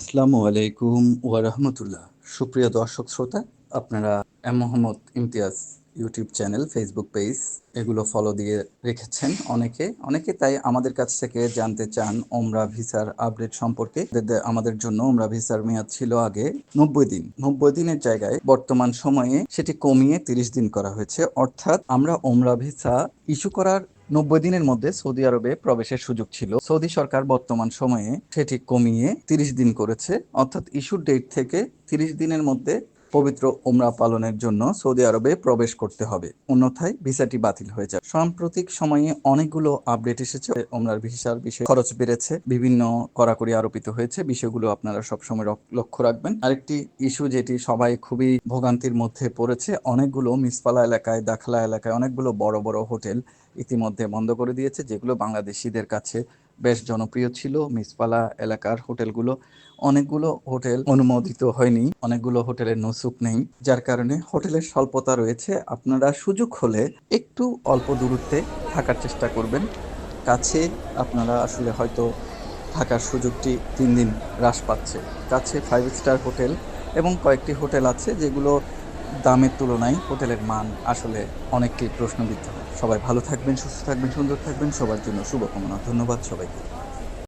আসসালামু আলাইকুম ওয়া রাহমাতুল্লাহ। সুপ্রিয় দর্শক শ্রোতা, আপনারা Mohammad Imtiaz YouTube channel, Facebook page এগুলো ফলো দিয়ে রেখেছেন অনেকে তাই আমাদের কাছ থেকে জানতে চান ওমরা ভিসার আপডেট সম্পর্কে। আমাদের জন্য ওমরা ভিসার মেয়াদ ছিল আগে 90 দিন। 90 দিনের জায়গায় বর্তমান সময়ে সেটি কমিয়ে 30 দিন করা হয়েছে। অর্থাৎ আমরা ওমরা ভিসা ইস্যু করার 90 দিনের মধ্যে সৌদি আরবে প্রবেশের সুযোগ ছিল। সৌদি সরকার বর্তমান সময়ে সেটি কমিয়ে 30 দিন করেছে। অর্থাৎ ইস্যুর ডেট থেকে 30 দিনের মধ্যে পবিত্র ওমরা পালনের জন্য সৌদি আরবে প্রবেশ করতে হবে, অন্যথায় ভিসাটি বাতিল হয়ে যাবে। সাম্প্রতিক সময়ে অনেকগুলো আপডেট এসেছে। ওমরার ভিসার বিষয়ে খরচ বেড়েছে, বিভিন্ন কড়াকড়ি আরোপিত হয়েছে। বিষয়গুলো আপনারা সবসময় লক্ষ্য রাখবেন। আরেকটি ইস্যু যেটি সবাই খুবই ভোগান্তির মধ্যে পড়েছে, অনেকগুলো মিসপালা এলাকায়, দাখলা এলাকায় অনেকগুলো বড় বড় হোটেল ইতিমধ্যে বন্ধ করে দিয়েছে, যেগুলো বাংলাদেশিদের কাছে বেশ জনপ্রিয় ছিল। মিসপালা এলাকার হোটেলগুলো, অনেকগুলো হোটেল অনুমোদিত হয়নি, অনেকগুলো হোটেলের নসুক নেই, যার কারণে হোটেলের স্বল্পতা রয়েছে। আপনারা সুযোগ হলে একটু অল্প দূরত্বে থাকার চেষ্টা করবেন। কাছে আপনারা আসলে হয়তো থাকার সুযোগটি 3 দিন হ্রাস পাচ্ছে। কাছে 5 স্টার হোটেল এবং কয়েকটি হোটেল আছে যেগুলো দামের তুলনায় হোটেলের মান আসলে অনেকটাই প্রশ্নবিদ্ধ। সবাই ভালো থাকবেন, সুস্থ থাকবেন, সুন্দর থাকবেন। সবার জন্য শুভকামনা। ধন্যবাদ সবাইকে।